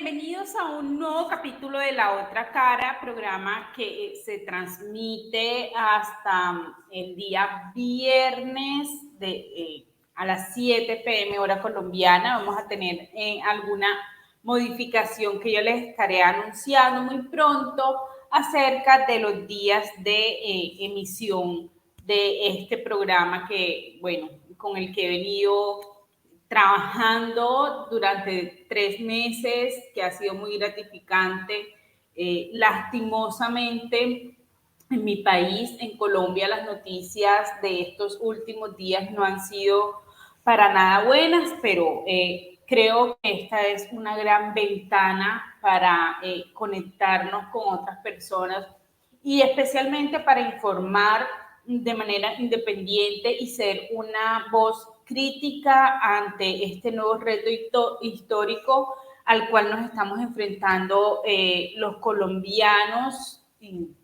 bienvenidos a un nuevo capítulo de La Otra Cara, programa que se transmite hasta el día viernes a las 7 p.m. hora colombiana. Vamos a tener alguna modificación que yo les estaré anunciando muy pronto acerca de los días de emisión de este programa que, bueno, con el que he venido trabajando durante 3 meses, que ha sido muy gratificante. Lastimosamente, en mi país, en Colombia, las noticias de estos últimos días no han sido para nada buenas, pero creo que esta es una gran ventana para conectarnos con otras personas y especialmente para informar de manera independiente y ser una voz crítica ante este nuevo reto histórico al cual nos estamos enfrentando los colombianos,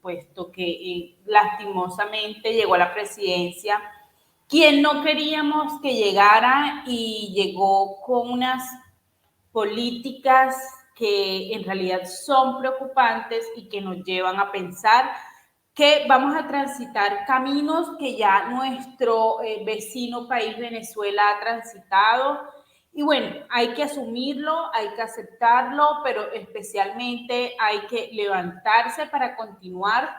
puesto que lastimosamente llegó a la presidencia quien no queríamos que llegara y llegó con unas políticas que en realidad son preocupantes y que nos llevan a pensar que vamos a transitar caminos que ya nuestro vecino país Venezuela ha transitado. Y bueno, hay que asumirlo, hay que aceptarlo, pero especialmente hay que levantarse para continuar,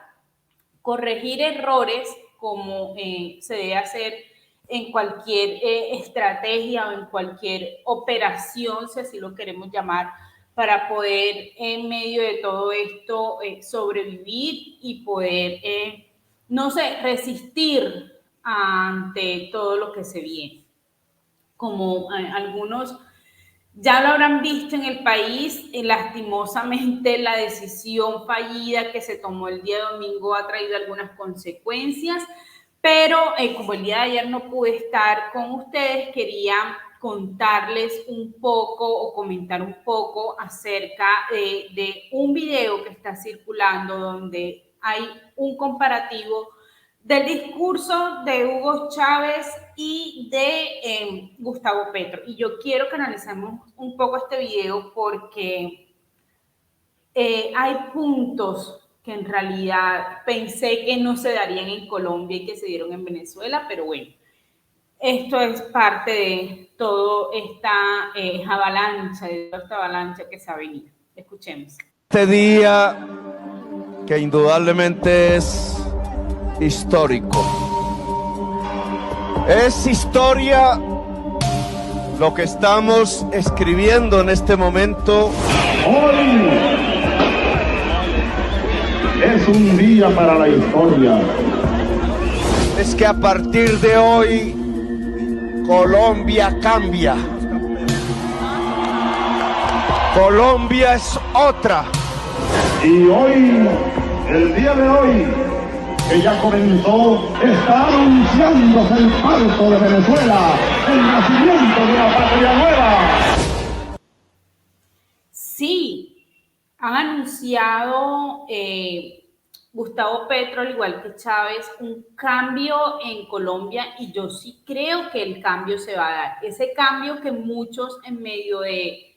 corregir errores como se debe hacer en cualquier estrategia o en cualquier operación, si así lo queremos llamar, para poder en medio de todo esto sobrevivir y poder, no sé, resistir ante todo lo que se viene. Como algunos ya lo habrán visto en el país, lastimosamente la decisión fallida que se tomó el día domingo ha traído algunas consecuencias, pero como el día de ayer no pude estar con ustedes, quería contarles un poco o comentar un poco acerca de un video que está circulando donde hay un comparativo del discurso de Hugo Chávez y de Gustavo Petro. Y yo quiero que analicemos un poco este video porque hay puntos que en realidad pensé que no se darían en Colombia y que se dieron en Venezuela, pero bueno, esto es parte de toda esta avalancha que se ha venido. Escuchemos. Este día que indudablemente es histórico. Es historia lo que estamos escribiendo en este momento. Hoy es un día para la historia. Es que a partir de hoy Colombia cambia. Colombia es otra. Y hoy, el día de hoy, que ya comenzó, está anunciándose el parto de Venezuela, el nacimiento de una patria nueva. Sí, han anunciado Gustavo Petro, al igual que Chávez, un cambio en Colombia y yo sí creo que el cambio se va a dar. Ese cambio que muchos en medio de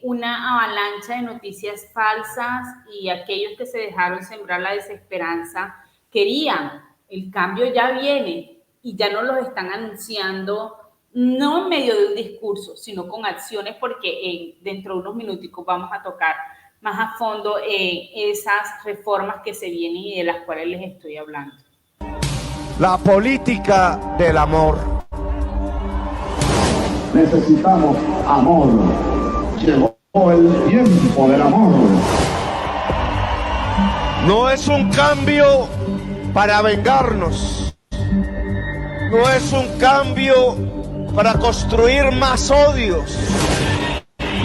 una avalancha de noticias falsas y aquellos que se dejaron sembrar la desesperanza querían. El cambio ya viene y ya no los están anunciando, no en medio de un discurso, sino con acciones, porque dentro de unos minuticos vamos a tocar más a fondo esas reformas que se vienen y de las cuales les estoy hablando. La política del amor. Necesitamos amor. Llegó el tiempo del amor. No es un cambio para vengarnos. No es un cambio para construir más odios.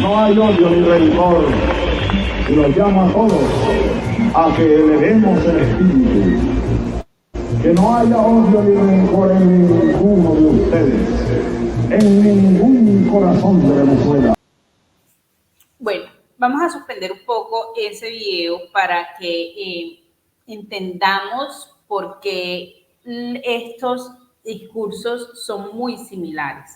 No hay odio ni rencor. Y los llamo a todos a que elevemos el espíritu. Que no haya odio ni rencor en ninguno de ustedes, en ningún corazón de Venezuela. Bueno, vamos a suspender un poco ese video para que entendamos por qué estos discursos son muy similares.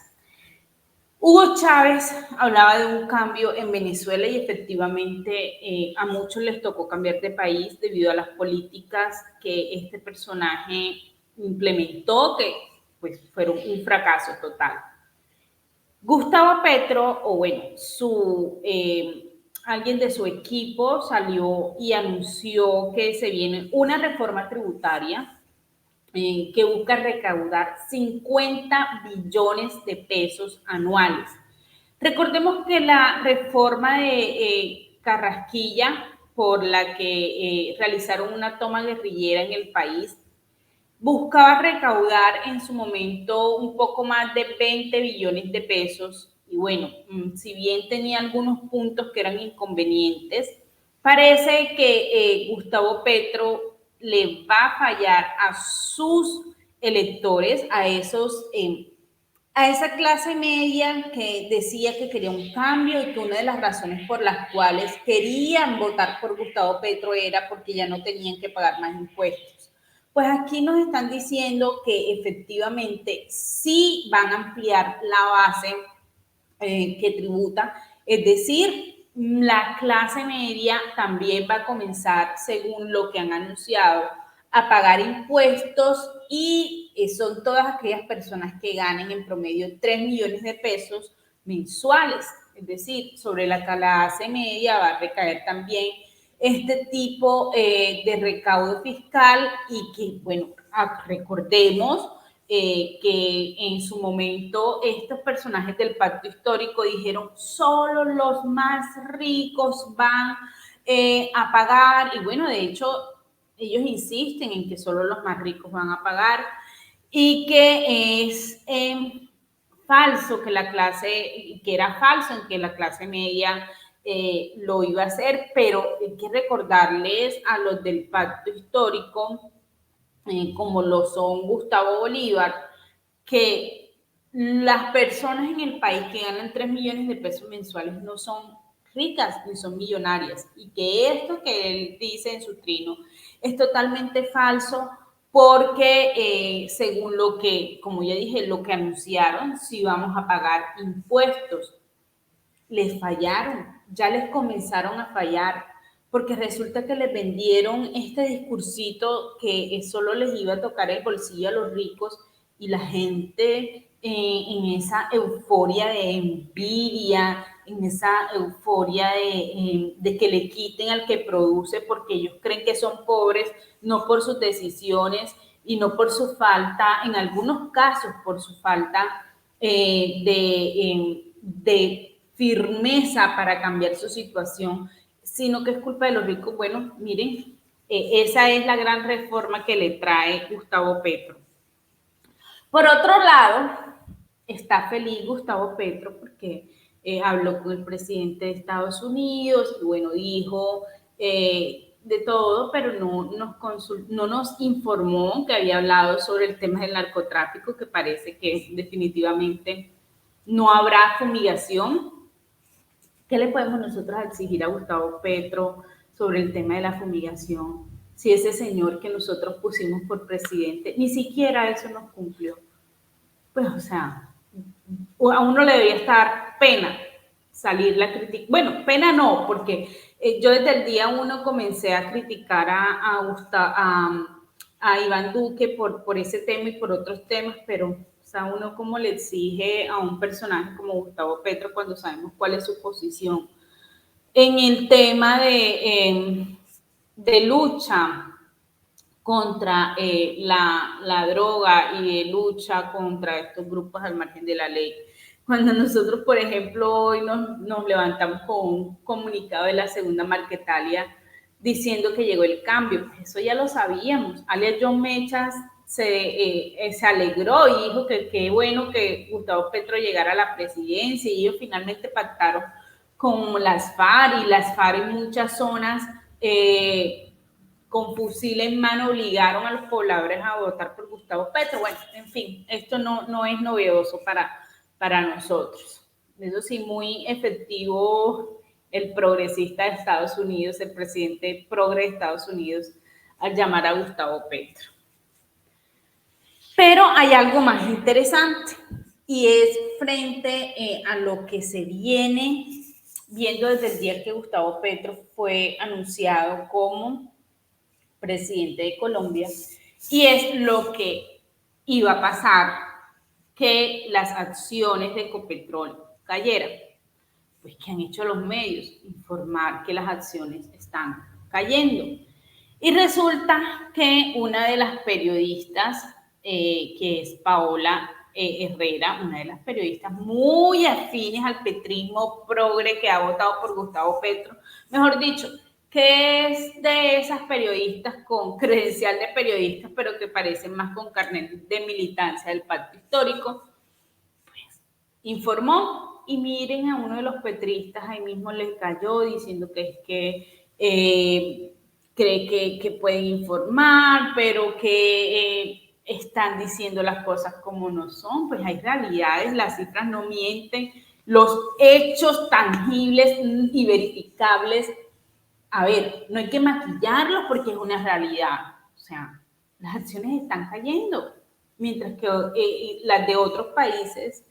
Hugo Chávez hablaba de un cambio en Venezuela y efectivamente a muchos les tocó cambiar de país debido a las políticas que este personaje implementó, que pues fueron un fracaso total. Gustavo Petro, o bueno, alguien de su equipo salió y anunció que se viene una reforma tributaria que busca recaudar 50 billones de pesos anuales. Recordemos que la reforma de Carrasquilla, por la que realizaron una toma guerrillera en el país, buscaba recaudar en su momento un poco más de 20 billones de pesos. Y bueno, si bien tenía algunos puntos que eran inconvenientes, parece que Gustavo Petro le va a fallar a sus electores, a esa clase media que decía que quería un cambio y que una de las razones por las cuales querían votar por Gustavo Petro era porque ya no tenían que pagar más impuestos. Pues aquí nos están diciendo que efectivamente sí van a ampliar la base que tributa, es decir, la clase media también va a comenzar, según lo que han anunciado, a pagar impuestos y son todas aquellas personas que ganen en promedio 3 millones de pesos mensuales. Es decir, sobre la clase media va a recaer también este tipo de recaudo fiscal y que, bueno, recordemos que en su momento estos personajes del pacto histórico dijeron solo los más ricos van a pagar, y bueno, de hecho ellos insisten en que solo los más ricos van a pagar y que es falso que era falso en que la clase media lo iba a hacer, pero hay que recordarles a los del pacto histórico, como lo son Gustavo Bolívar, que las personas en el país que ganan 3 millones de pesos mensuales no son ricas ni son millonarias, y que esto que él dice en su trino es totalmente falso porque según lo que, como ya dije, lo que anunciaron, si vamos a pagar impuestos, les fallaron, ya les comenzaron a fallar, porque resulta que les vendieron este discursito que solo les iba a tocar el bolsillo a los ricos y la gente en esa euforia de envidia, en esa euforia de que le quiten al que produce porque ellos creen que son pobres, no por sus decisiones y no por su falta, en algunos casos por su falta de firmeza para cambiar su situación, sino que es culpa de los ricos. Bueno, miren, esa es la gran reforma que le trae Gustavo Petro. Por otro lado, está feliz Gustavo Petro porque habló con el presidente de Estados Unidos y bueno, dijo de todo, pero no nos informó que había hablado sobre el tema del narcotráfico, que parece que definitivamente no habrá fumigación. ¿Qué le podemos nosotros exigir a Gustavo Petro sobre el tema de la fumigación? Si ese señor que nosotros pusimos por presidente, ni siquiera eso nos cumplió. Pues, o sea, a uno le debería estar pena salir a criticar. Bueno, pena no, porque yo desde el día uno comencé a criticar a Iván Duque por ese tema y por otros temas, pero o sea, uno como le exige a un personaje como Gustavo Petro cuando sabemos cuál es su posición en el tema de lucha contra la droga y de lucha contra estos grupos al margen de la ley. Cuando nosotros, por ejemplo, hoy nos levantamos con un comunicado de la segunda Marquetalia diciendo que llegó el cambio, pues eso ya lo sabíamos. Alias John Mechas se alegró y dijo que qué bueno que Gustavo Petro llegara a la presidencia, y ellos finalmente pactaron con las FARC, y las FARC en muchas zonas con fusil en mano obligaron a los pobladores a votar por Gustavo Petro. Bueno, en fin, esto no es novedoso para nosotros. Eso sí, muy efectivo el progresista de Estados Unidos, el presidente progre de Estados Unidos, al llamar a Gustavo Petro. Pero hay algo más interesante, y es frente a lo que se viene viendo desde el día que Gustavo Petro fue anunciado como presidente de Colombia, y es lo que iba a pasar, que las acciones de Ecopetrol cayeran. Pues, ¿qué han hecho los medios? Informar que las acciones están cayendo. Y resulta que una de las periodistas, que es Paola Herrera, una de las periodistas muy afines al petrismo progre que ha votado por Gustavo Petro, mejor dicho, que es de esas periodistas con credencial de periodistas, pero que parecen más con carnet de militancia del pacto histórico, pues informó, y miren, a uno de los petristas ahí mismo les cayó diciendo que es que cree que pueden informar, pero que están diciendo las cosas como no son. Pues hay realidades, las cifras no mienten, los hechos tangibles y verificables, a ver, no hay que maquillarlos porque es una realidad. O sea, las acciones están cayendo, mientras que las de otros países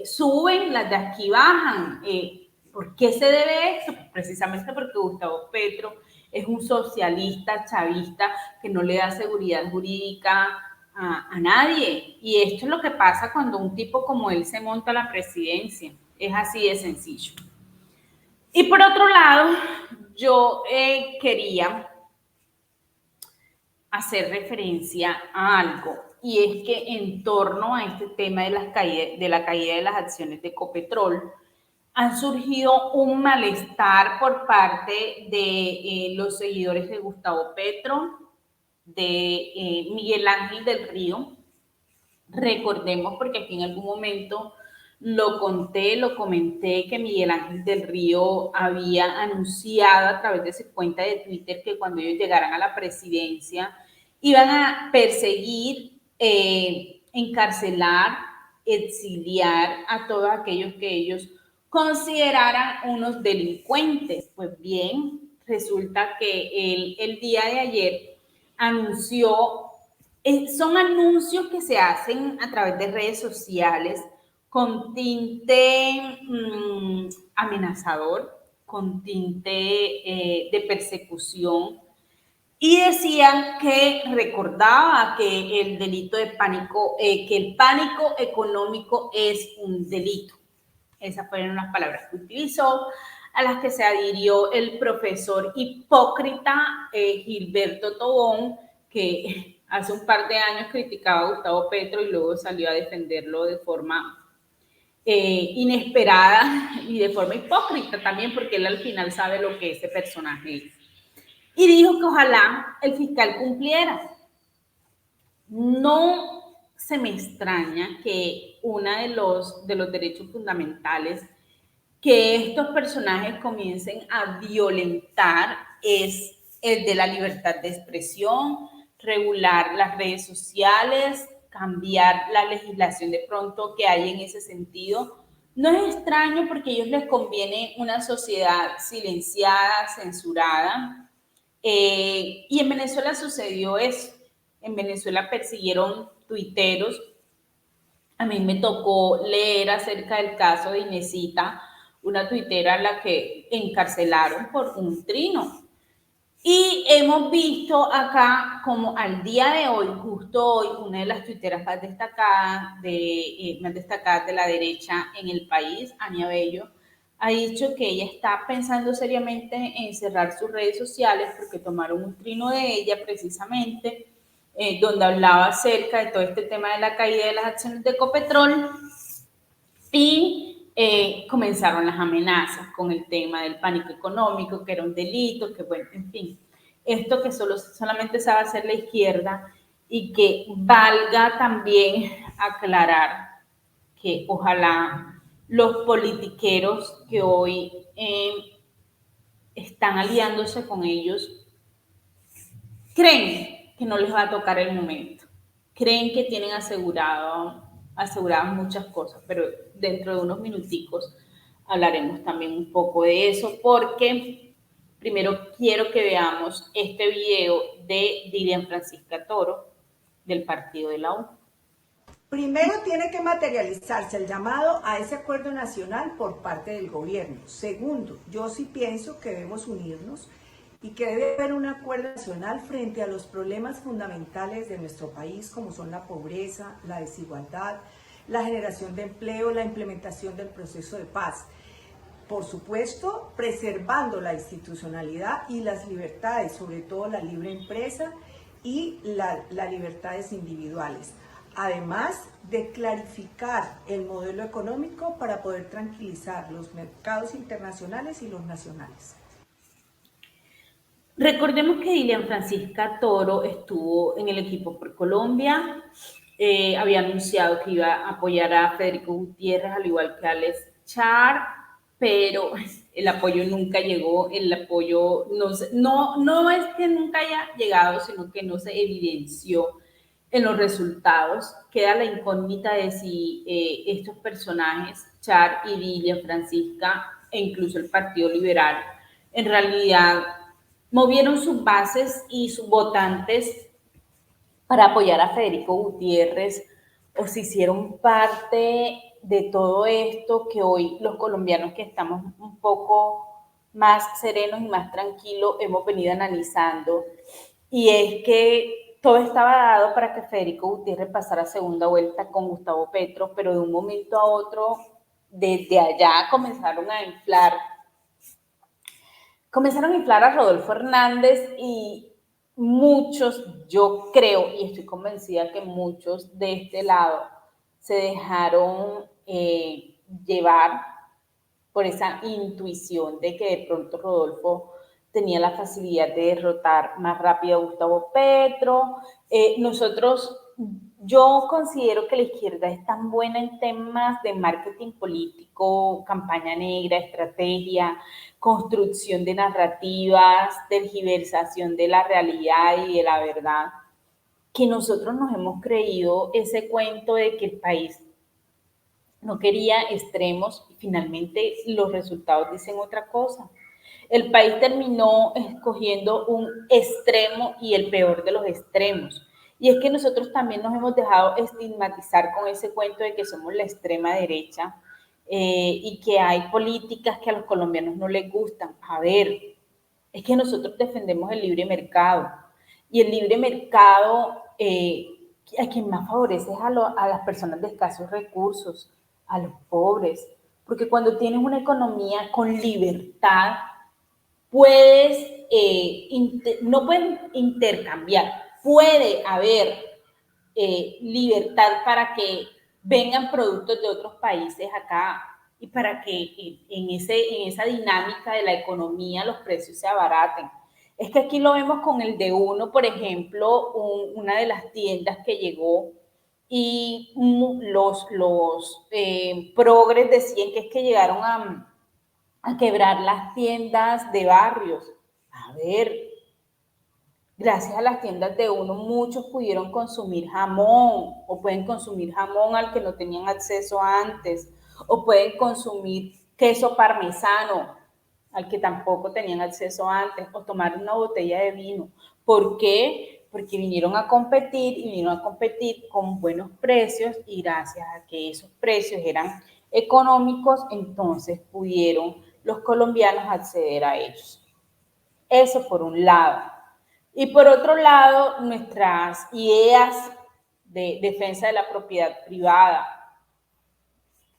suben, las de aquí bajan. ¿Por qué se debe esto? Pues precisamente porque Gustavo Petro es un socialista chavista que no le da seguridad jurídica a nadie. Y esto es lo que pasa cuando un tipo como él se monta a la presidencia. Es así de sencillo. Y por otro lado, yo quería hacer referencia a algo, y es que en torno a este tema de la caída de las acciones de Ecopetrol, han surgido un malestar por parte de los seguidores de Gustavo Petro, de Miguel Ángel del Río. Recordemos, porque aquí en algún momento lo comenté, que Miguel Ángel del Río había anunciado a través de su cuenta de Twitter que cuando ellos llegaran a la presidencia iban a perseguir, encarcelar, exiliar a todos aquellos que ellos consideraran unos delincuentes. Pues bien, resulta que él el día de ayer anunció, son anuncios que se hacen a través de redes sociales con tinte amenazador, con tinte de persecución, y decían que recordaba que el delito de pánico, que el pánico económico es un delito. Esas fueron las palabras que utilizó, a las que se adhirió el profesor hipócrita Gilberto Tobón, que hace un par de años criticaba a Gustavo Petro y luego salió a defenderlo de forma inesperada y de forma hipócrita también, porque él al final sabe lo que ese personaje es. Y dijo que ojalá el fiscal cumpliera. No se me extraña que uno de los derechos fundamentales que estos personajes comiencen a violentar es el de la libertad de expresión, regular las redes sociales, cambiar la legislación de pronto que hay en ese sentido. No es extraño, porque a ellos les conviene una sociedad silenciada, censurada. Y en Venezuela sucedió eso. En Venezuela persiguieron tuiteros. A mí me tocó leer acerca del caso de Inesita, una tuitera a la que encarcelaron por un trino. Y hemos visto acá como al día de hoy, justo hoy, una de las tuiteras más destacadas de la derecha en el país, Ania Bello, ha dicho que ella está pensando seriamente en cerrar sus redes sociales porque tomaron un trino de ella precisamente, donde hablaba acerca de todo este tema de la caída de las acciones de Ecopetrol, y comenzaron las amenazas con el tema del pánico económico, que era un delito, que bueno, en fin, esto que solamente sabe hacer la izquierda, y que valga también aclarar que ojalá los politiqueros que hoy están aliándose con ellos creen que no les va a tocar el momento, creen que tienen aseguradas muchas cosas, pero dentro de unos minuticos hablaremos también un poco de eso, porque primero quiero que veamos este video de Dilian Francisca Toro del partido de la U. Primero tiene que materializarse el llamado a ese acuerdo nacional por parte del gobierno. Segundo, yo sí pienso que debemos unirnos y que debe haber un acuerdo nacional frente a los problemas fundamentales de nuestro país, como son la pobreza, la desigualdad, la generación de empleo, la implementación del proceso de paz. Por supuesto, preservando la institucionalidad y las libertades, sobre todo la libre empresa y las libertades individuales. Además de clarificar el modelo económico para poder tranquilizar los mercados internacionales y los nacionales. Recordemos que Dilian Francisca Toro estuvo en el equipo por Colombia, había anunciado que iba a apoyar a Federico Gutiérrez, al igual que a Alex Char, pero el apoyo nunca llegó, el apoyo no es que nunca haya llegado, sino que no se evidenció en los resultados. Queda la incógnita de si estos personajes, Char y Dilian Francisca, e incluso el Partido Liberal, en realidad movieron sus bases y sus votantes para apoyar a Federico Gutiérrez, o si hicieron parte de todo esto que hoy los colombianos que estamos un poco más serenos y más tranquilos hemos venido analizando, y es que todo estaba dado para que Federico Gutiérrez pasara a segunda vuelta con Gustavo Petro, pero de un momento a otro, desde allá comenzaron a inflar a Rodolfo Hernández, y muchos, yo creo y estoy convencida que muchos de este lado se dejaron llevar por esa intuición de que de pronto Rodolfo tenía la facilidad de derrotar más rápido a Gustavo Petro. Yo considero que la izquierda es tan buena en temas de marketing político, campaña negra, estrategia, construcción de narrativas, tergiversación de la realidad y de la verdad, que nosotros nos hemos creído ese cuento de que el país no quería extremos y finalmente los resultados dicen otra cosa. El país terminó escogiendo un extremo y el peor de los extremos. Y es que nosotros también nos hemos dejado estigmatizar con ese cuento de que somos la extrema derecha y que hay políticas que a los colombianos no les gustan. A ver, es que nosotros defendemos el libre mercado, y el libre mercado a quien más favorece es a las personas de escasos recursos, a los pobres, porque cuando tienes una economía con libertad, no pueden intercambiar, puede haber libertad para que vengan productos de otros países acá y para que en esa dinámica de la economía los precios se abaraten. Es que aquí lo vemos con el D1, por ejemplo, una de las tiendas que llegó, y los progres decían que es que llegaron a quebrar las tiendas de barrios. A ver, gracias a las tiendas de uno, muchos pudieron consumir jamón, o pueden consumir jamón al que no tenían acceso antes, o pueden consumir queso parmesano al que tampoco tenían acceso antes, o tomar una botella de vino. ¿Por qué? Porque vinieron a competir con buenos precios, y gracias a que esos precios eran económicos, entonces pudieron los colombianos acceder a ellos. Eso por un lado. Y por otro lado, nuestras ideas de defensa de la propiedad privada.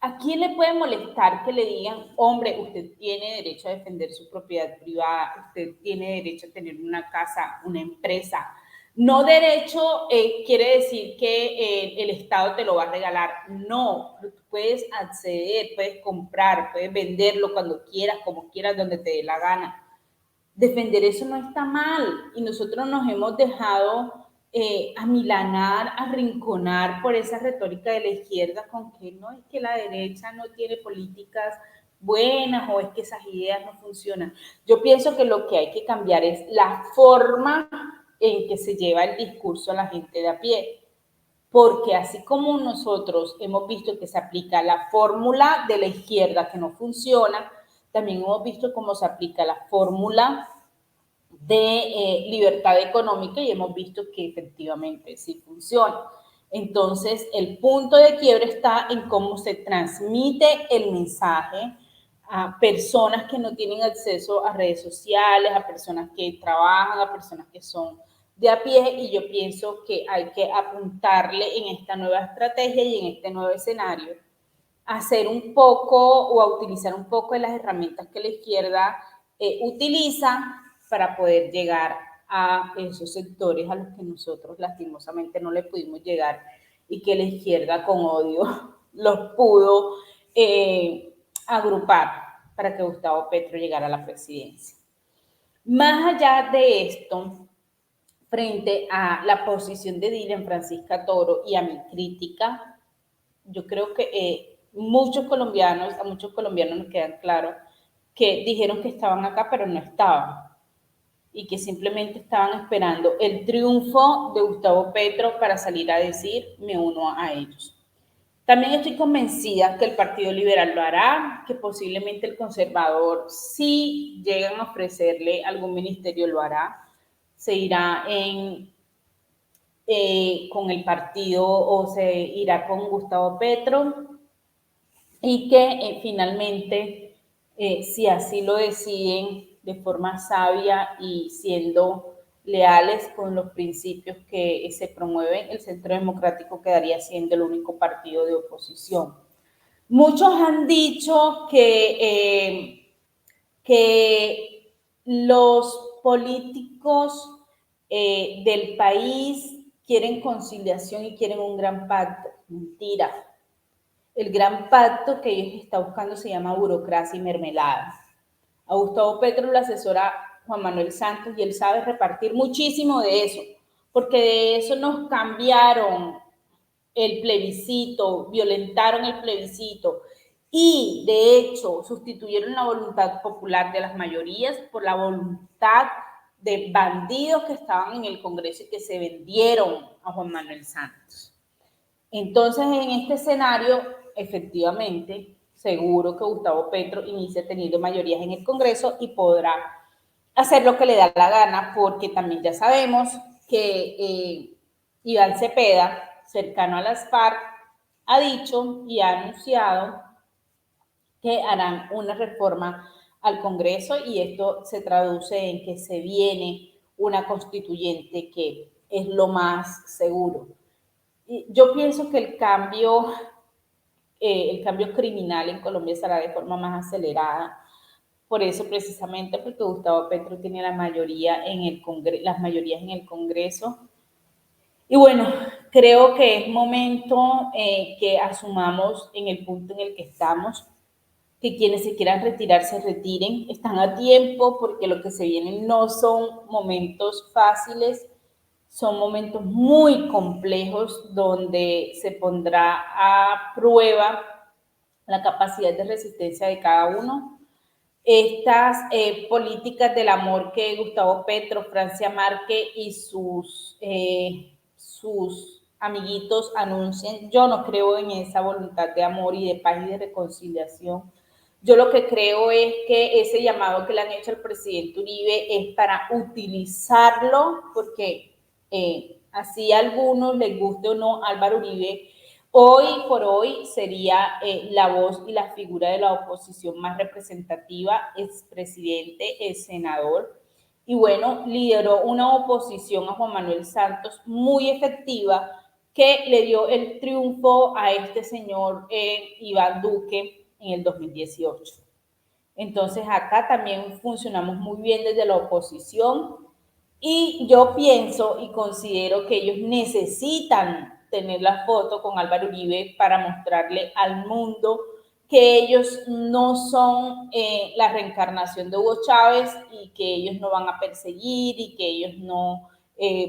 ¿A quién le puede molestar que le digan, hombre, usted tiene derecho a defender su propiedad privada, usted tiene derecho a tener una casa, una empresa? No derecho quiere decir que el Estado te lo va a regalar. No, puedes acceder, puedes comprar, puedes venderlo cuando quieras, como quieras, donde te dé la gana. Defender eso no está mal, y nosotros nos hemos dejado amilanar, arrinconar por esa retórica de la izquierda con que no, es que la derecha no tiene políticas buenas, o es que esas ideas no funcionan. Yo pienso que lo que hay que cambiar es la forma en que se lleva el discurso a la gente de a pie, porque así como nosotros hemos visto que se aplica la fórmula de la izquierda que no funciona, también hemos visto cómo se aplica la fórmula de libertad económica, y hemos visto que efectivamente sí funciona. Entonces, el punto de quiebre está en cómo se transmite el mensaje a personas que no tienen acceso a redes sociales, a personas que trabajan, a personas que son de a pie, y yo pienso que hay que apuntarle en esta nueva estrategia y en este nuevo escenario a hacer un poco o a utilizar un poco de las herramientas que la izquierda utiliza para poder llegar a esos sectores a los que nosotros lastimosamente no le pudimos llegar y que la izquierda con odio los pudo agrupar para que Gustavo Petro llegara a la presidencia. Más allá de esto, frente a la posición de Dylan Francisca Toro y a mi crítica, yo creo que a muchos colombianos nos quedan claro que dijeron que estaban acá, pero no estaban, y que simplemente estaban esperando el triunfo de Gustavo Petro para salir a decir, me uno a ellos. También estoy convencida que el Partido Liberal lo hará, que posiblemente el conservador, si llegan a ofrecerle algún ministerio, lo hará. Se irá con el partido o se irá con Gustavo Petro, y que finalmente, si así lo deciden de forma sabia y siendo leales con los principios que se promueven, el Centro Democrático quedaría siendo el único partido de oposición. Muchos han dicho que los políticos del país quieren conciliación y quieren un gran pacto. Mentira. El gran pacto que ellos están buscando se llama burocracia y mermelada. A Gustavo Petro lo asesora Juan Manuel Santos y él sabe repartir muchísimo de eso, porque de eso nos cambiaron el plebiscito, violentaron el plebiscito y de hecho sustituyeron la voluntad popular de las mayorías por la voluntad de bandidos que estaban en el Congreso y que se vendieron a Juan Manuel Santos. Entonces, en este escenario, efectivamente, seguro que Gustavo Petro inicia teniendo mayorías en el Congreso y podrá hacer lo que le da la gana, porque también ya sabemos que Iván Cepeda, cercano a las FARC, ha dicho y ha anunciado que harán una reforma al Congreso, y esto se traduce en que se viene una constituyente, que es lo más seguro. Yo pienso que el cambio criminal en Colombia será de forma más acelerada. Por eso, precisamente, porque Gustavo Petro tiene la mayoría en el las mayorías en el Congreso. Y bueno, creo que es momento que asumamos en el punto en el que estamos, que quienes se quieran retirar se retiren. Están a tiempo, porque lo que se viene no son momentos fáciles. Son momentos muy complejos donde se pondrá a prueba la capacidad de resistencia de cada uno. Estas políticas del amor que Gustavo Petro, Francia Márquez y sus amiguitos anuncian, yo no creo en esa voluntad de amor y de paz y de reconciliación. Yo lo que creo es que ese llamado que le han hecho al presidente Uribe es para utilizarlo, porque así a algunos les guste o no, Álvaro Uribe hoy por hoy sería la voz y la figura de la oposición más representativa, expresidente, senador, y bueno, lideró una oposición a Juan Manuel Santos muy efectiva, que le dio el triunfo a este señor Iván Duque en el 2018. Entonces acá también funcionamos muy bien desde la oposición, y yo pienso y considero que ellos necesitan tener la foto con Álvaro Uribe para mostrarle al mundo que ellos no son la reencarnación de Hugo Chávez, y que ellos no van a perseguir y que ellos no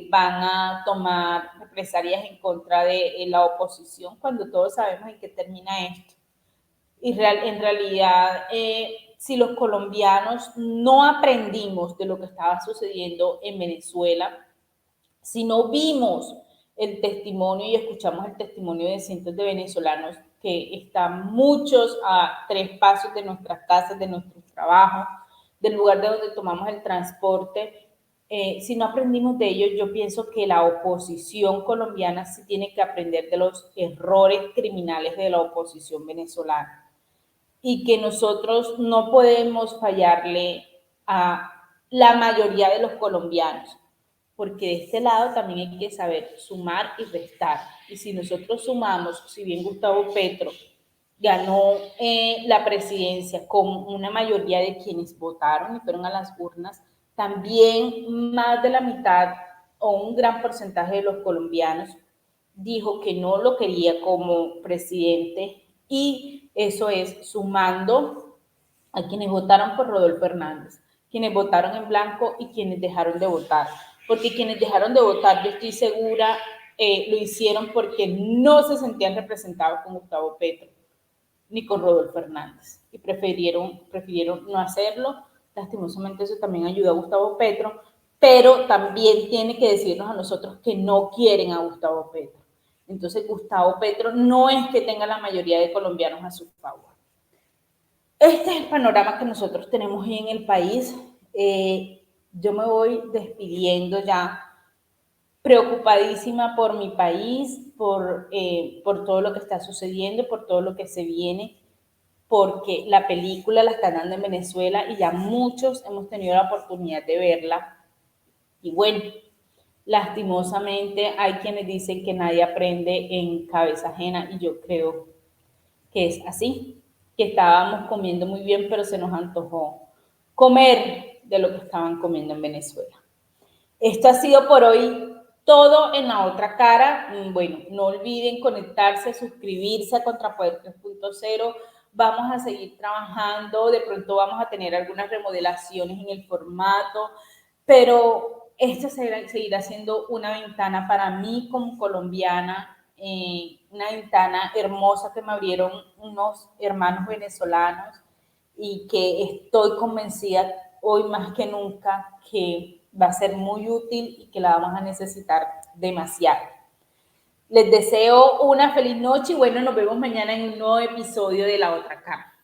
van a tomar represalias en contra de la oposición, cuando todos sabemos en qué termina esto. Y en realidad, si los colombianos no aprendimos de lo que estaba sucediendo en Venezuela, si no vimos el testimonio y escuchamos el testimonio de cientos de venezolanos que están muchos a 3 pasos de nuestras casas, de nuestros trabajos, del lugar de donde tomamos el transporte, si no aprendimos de ellos, yo pienso que la oposición colombiana sí tiene que aprender de los errores criminales de la oposición venezolana y que nosotros no podemos fallarle a la mayoría de los colombianos, porque de este lado también hay que saber sumar y restar. Y si nosotros sumamos, si bien Gustavo Petro ganó la presidencia con una mayoría de quienes votaron y fueron a las urnas, también más de la mitad o un gran porcentaje de los colombianos dijo que no lo quería como presidente, y eso es sumando a quienes votaron por Rodolfo Hernández, quienes votaron en blanco y quienes dejaron de votar. Porque quienes dejaron de votar, yo estoy segura, lo hicieron porque no se sentían representados con Gustavo Petro ni con Rodolfo Hernández y prefirieron no hacerlo. Lastimosamente eso también ayudó a Gustavo Petro, pero también tiene que decirnos a nosotros que no quieren a Gustavo Petro. Entonces Gustavo Petro no es que tenga la mayoría de colombianos a su favor. Este es el panorama que nosotros tenemos hoy en el país. Yo me voy despidiendo ya, preocupadísima por mi país, por todo lo que está sucediendo, por todo lo que se viene, porque la película la están dando en Venezuela y ya muchos hemos tenido la oportunidad de verla. Y bueno, lastimosamente hay quienes dicen que nadie aprende en cabeza ajena, y yo creo que es así, que estábamos comiendo muy bien, pero se nos antojó comer de lo que estaban comiendo en Venezuela. Esto ha sido por hoy todo en La Otra Cara. Bueno, no olviden conectarse, suscribirse a Contrapoder 3.0. Vamos a seguir trabajando, de pronto vamos a tener algunas remodelaciones en el formato, pero esto seguirá siendo una ventana para mí como colombiana, una ventana hermosa que me abrieron unos hermanos venezolanos, y que estoy convencida hoy más que nunca que va a ser muy útil y que la vamos a necesitar demasiado. Les deseo una feliz noche y bueno, nos vemos mañana en un nuevo episodio de La Otra Cara.